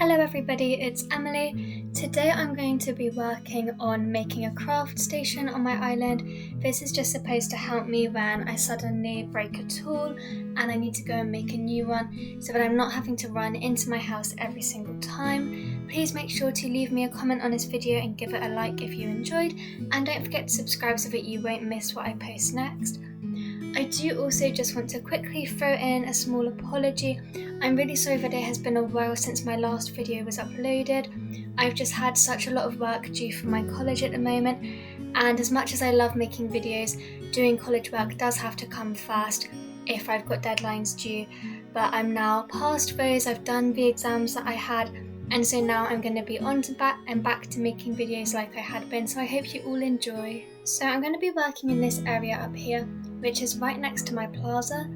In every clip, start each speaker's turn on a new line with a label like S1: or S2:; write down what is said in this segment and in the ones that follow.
S1: Hello everybody, it's Emily. Today I'm going to be working on making a craft station on my island. This is just supposed to help me when I suddenly break a tool and I need to go and make a new one so that I'm not having to run into my house every single time. Please make sure to leave me a comment on this video and give it a like if you enjoyed, and don't forget to subscribe so that you won't miss what I post next. I do also just want to quickly throw in a small apology. I'm really sorry that it has been a while since my last video was uploaded. I've just had such a lot of work due from my college at the moment, and as much as I love making videos, doing college work does have to come first if I've got deadlines due. But I'm now past those, I've done the exams that I had, and so now I'm going to be back to making videos like I had been, so I hope you all enjoy. So I'm going to be working in this area up here, which is right next to my plaza.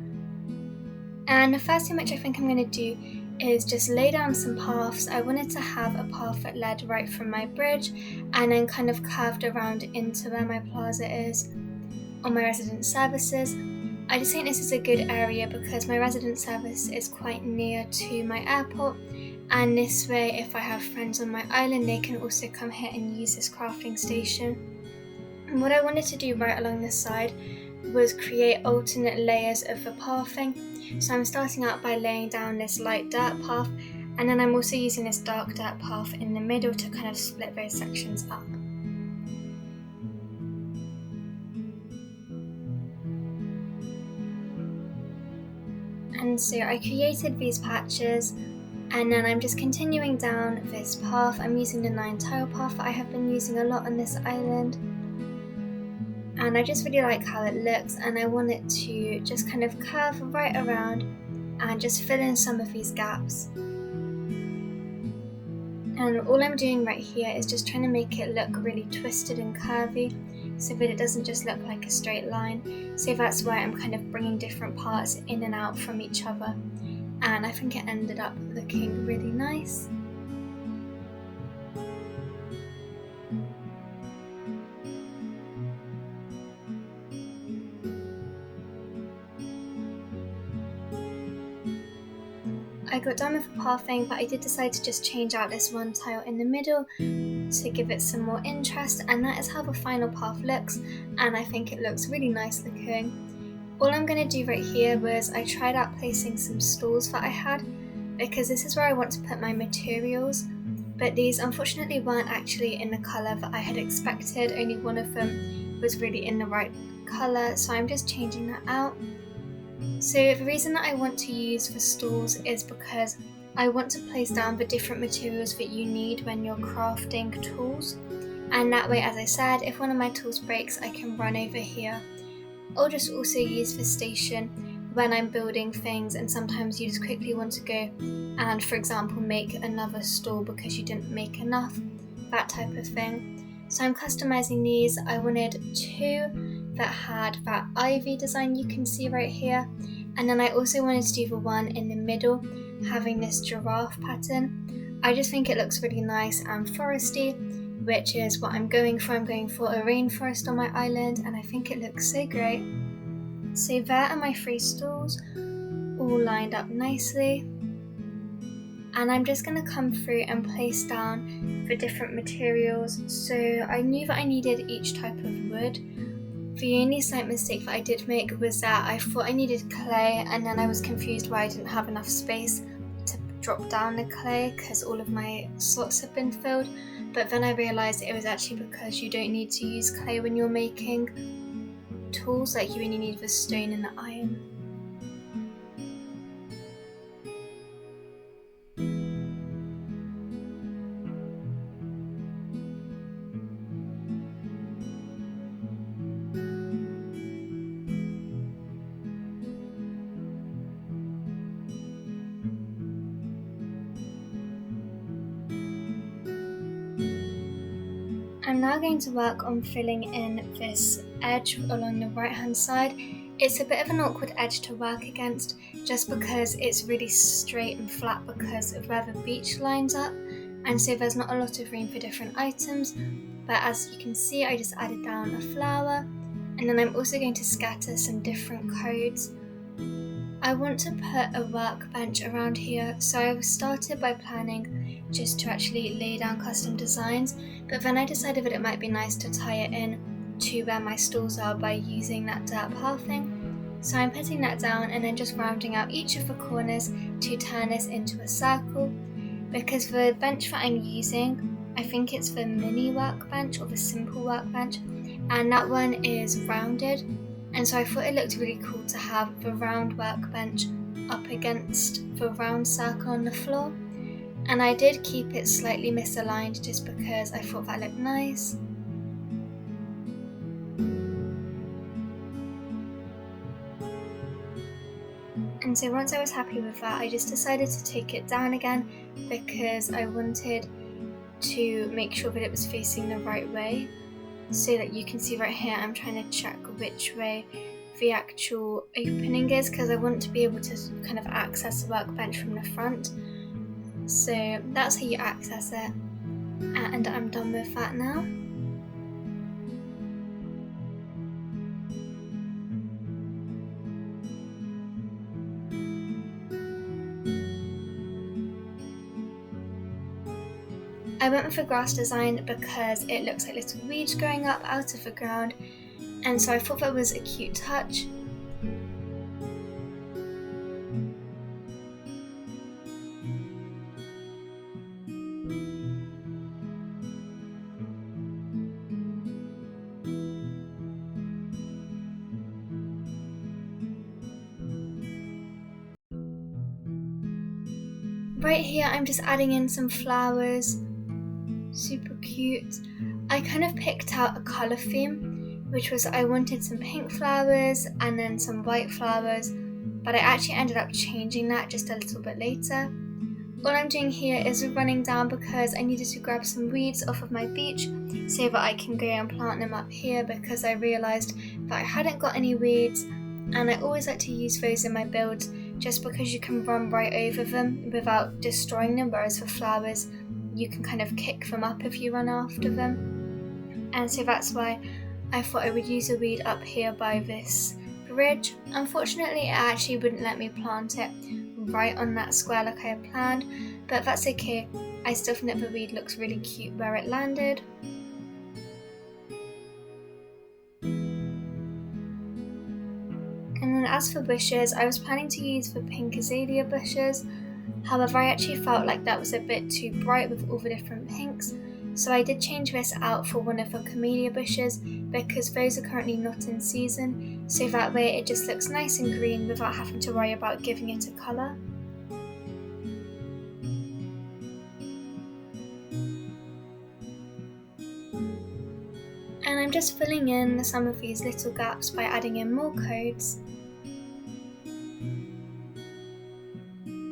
S1: And the first thing which I think I'm going to do is just lay down some paths. I wanted to have a path that led right from my bridge and then kind of curved around into where my plaza is on my resident services. I just think this is a good area because my resident service is quite near to my airport, and this way if I have friends on my island they can also come here and use this crafting station. And what I wanted to do right along this side was create alternate layers of the pathing. So I'm starting out by laying down this light dirt path, and then I'm also using this dark dirt path in the middle to kind of split those sections up. And so I created these patches, and then I'm just continuing down this path. I'm using the 9 tile path that I have been using a lot on this island. And I just really like how it looks, and I want it to just kind of curve right around and just fill in some of these gaps. And all I'm doing right here is just trying to make it look really twisted and curvy so that it doesn't just look like a straight line. So that's why I'm kind of bringing different parts in and out from each other, and I think it ended up looking really nice. I got done with the pathing, but I did decide to just change out this one tile in the middle to give it some more interest, and that is how the final path looks, and I think it looks really nice looking. All I'm going to do right here was I tried out placing some stools that I had, because this is where I want to put my materials, but these unfortunately weren't actually in the colour that I had expected. Only one of them was really in the right colour, so I'm just changing that out. So the reason that I want to use the stools is because I want to place down the different materials that you need when you're crafting tools, and that way, as I said, if one of my tools breaks I can run over here. I'll just also use the station when I'm building things, and sometimes you just quickly want to go and, for example, make another stool because you didn't make enough, that type of thing. So I'm customizing these. I wanted 2 that had that ivy design you can see right here, and then I also wanted to do the one in the middle having this giraffe pattern. I just think it looks really nice and foresty, which is what I'm going for. I'm going for a rainforest on my island, and I think it looks so great. So there are my 3 stools all lined up nicely, and I'm just going to come through and place down the different materials. So I knew that I needed each type of wood. The only slight mistake that I did make was that I thought I needed clay, and then I was confused why I didn't have enough space to drop down the clay because all of my slots had been filled. But then I realised it was actually because you don't need to use clay when you're making tools, like you only need the stone and the iron. I'm now going to work on filling in this edge along the right hand side. It's a bit of an awkward edge to work against just because it's really straight and flat because of where the beach lines up, and so there's not a lot of room for different items. But as you can see, I just added down a flower, and then I'm also going to scatter some different codes. I want to put a workbench around here, so I started by planning just to actually lay down custom designs, but then I decided that it might be nice to tie it in to where my stools are by using that dirt pathing. So I'm putting that down and then just rounding out each of the corners to turn this into a circle, because the bench that I'm using, I think it's the mini workbench or the simple workbench, and that one is rounded, and so I thought it looked really cool to have the round workbench up against the round circle on the floor. And I did keep it slightly misaligned just because I thought that looked nice. And so once I was happy with that, I just decided to take it down again because I wanted to make sure that it was facing the right way. So that you can see right here, I'm trying to check which way the actual opening is, because I want to be able to kind of access the workbench from the front. So that's how you access it, and I'm done with that now. I went with the grass design because it looks like little weeds growing up out of the ground, and so I thought that was a cute touch. Right here I'm just adding in some flowers, super cute. I kind of picked out a colour theme, which was I wanted some pink flowers and then some white flowers, but I actually ended up changing that just a little bit later. All I'm doing here is running down because I needed to grab some weeds off of my beach so that I can go and plant them up here, because I realised that I hadn't got any weeds, and I always like to use those in my builds just because you can run right over them without destroying them, whereas for flowers you can kind of kick them up if you run after them. And so that's why I thought I would use a weed up here by this bridge. Unfortunately, it actually wouldn't let me plant it right on that square like I had planned, but that's okay. I still think that the weed looks really cute where it landed. And then as for bushes, I was planning to use the pink azalea bushes. However, I actually felt like that was a bit too bright with all the different pinks, so I did change this out for one of the camellia bushes because those are currently not in season, so that way it just looks nice and green without having to worry about giving it a colour. And I'm just filling in some of these little gaps by adding in more codes.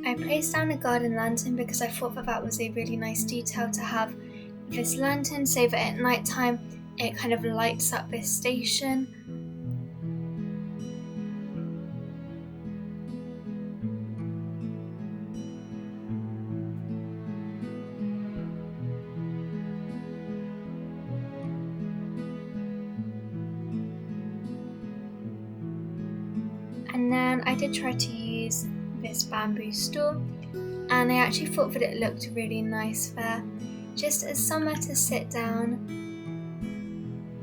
S1: I placed down a garden lantern because I thought that that was a really nice detail to have this lantern, so that at night time it kind of lights up this station. And then I did try to use this bamboo stool, and I actually thought that it looked really nice there, just as somewhere to sit down.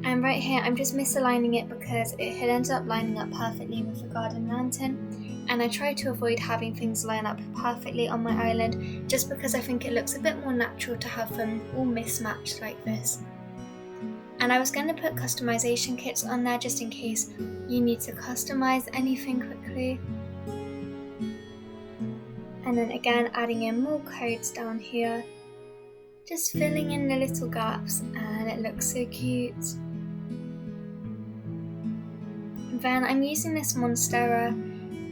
S1: And right here I'm just misaligning it because it had ended up lining up perfectly with the garden lantern, and I try to avoid having things line up perfectly on my island just because I think it looks a bit more natural to have them all mismatched like this. And I was going to put customization kits on there just in case you need to customize anything quickly. And then again adding in more codes down here, just filling in the little gaps, and it looks so cute. Then I'm using this monstera,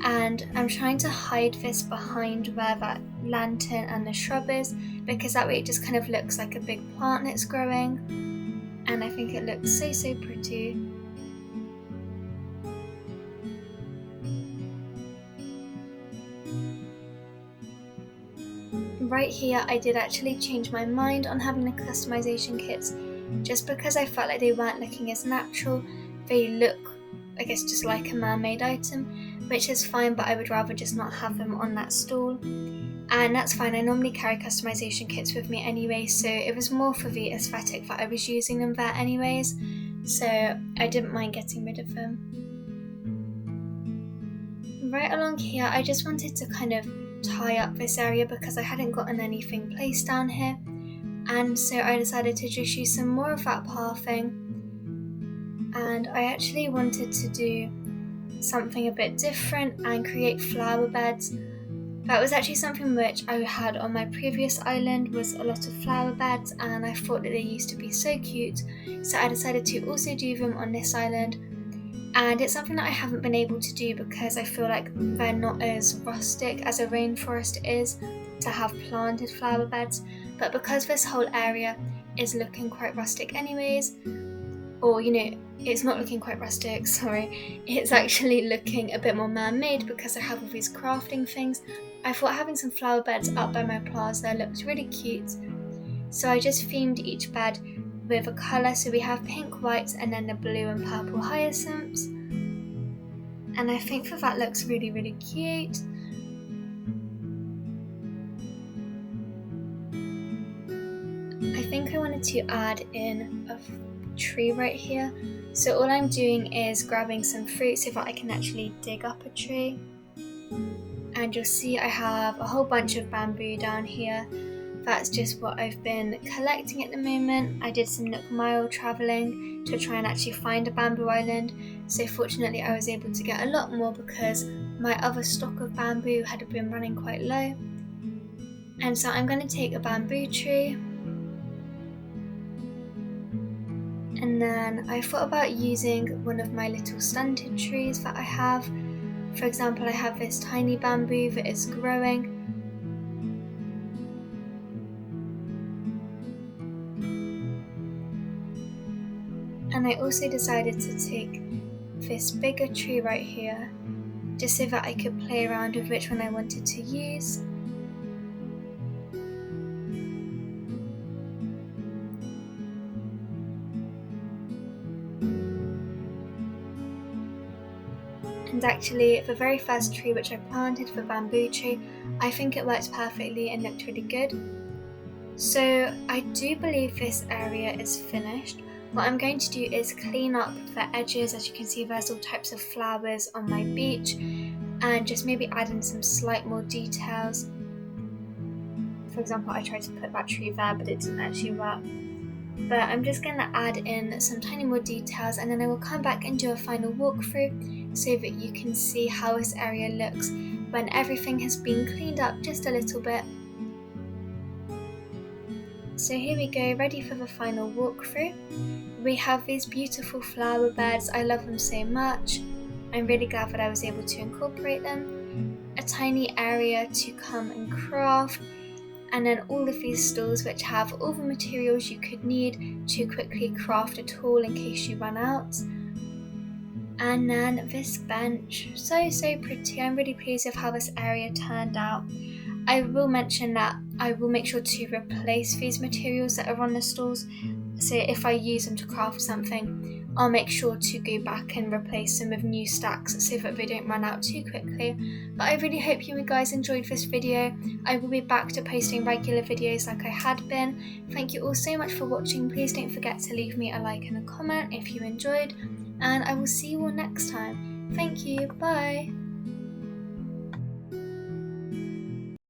S1: and I'm trying to hide this behind where that lantern and the shrub is, because that way it just kind of looks like a big plant that's growing, and I think it looks so pretty. Right here I did actually change my mind on having the customization kits just because I felt like they weren't looking as natural. They look, I guess, just like a man-made item, which is fine, but I would rather just not have them on that stall. And that's fine, I normally carry customization kits with me anyway, so it was more for the aesthetic that I was using them there anyways, so I didn't mind getting rid of them. Right along here, I just wanted to kind of tie up this area because I hadn't gotten anything placed down here, and so I decided to just use some more of that pathing, and I actually wanted to do something a bit different and create flower beds. That was actually something which I had on my previous island, was a lot of flower beds, and I thought that they used to be so cute, so I decided to also do them on this island. And it's something that I haven't been able to do because I feel like they're not as rustic as a rainforest is to have planted flower beds, but because this whole area is looking quite rustic anyways, or it's not looking quite rustic, sorry, it's actually looking a bit more man-made because I have all these crafting things, I thought having some flower beds up by my plaza looked really cute. So I just themed each bed with a colour, so we have pink, white, and then the blue and purple hyacinths. And I think that looks really, really cute. I think I wanted to add in a tree right here. So all I'm doing is grabbing some fruit so that I can actually dig up a tree. And you'll see I have a whole bunch of bamboo down here. That's just what I've been collecting at the moment. I did some Nook mile travelling to try and actually find a bamboo island. So fortunately I was able to get a lot more because my other stock of bamboo had been running quite low. And so I'm going to take a bamboo tree. And then I thought about using one of my little stunted trees that I have. For example, I have this tiny bamboo that is growing. And I also decided to take this bigger tree right here, just so that I could play around with which one I wanted to use. And actually, the very first tree which I planted, the bamboo tree, I think it worked perfectly and looked really good. So I do believe this area is finished. What I'm going to do is clean up the edges. As you can see, there's all types of flowers on my beach, and just maybe add in some slight more details. For example, I tried to put that tree there, but it didn't actually work. But I'm just going to add in some tiny more details, and then I will come back and do a final walkthrough so that you can see how this area looks when everything has been cleaned up just a little bit. So here we go, ready for the final walkthrough. We have these beautiful flower beds. I love them so much. I'm really glad that I was able to incorporate them. A tiny area to come and craft, and then all of these stalls which have all the materials you could need to quickly craft a tool in case you run out. And then this bench, so pretty. I'm really pleased with how this area turned out. I will mention that I will make sure to replace these materials that are on the stalls, so if I use them to craft something, I'll make sure to go back and replace them with new stacks so that they don't run out too quickly. But I really hope you guys enjoyed this video. I will be back to posting regular videos like I had been. Thank you all so much for watching. Please don't forget to leave me a like and a comment if you enjoyed, and I will see you all next time. Thank you, bye!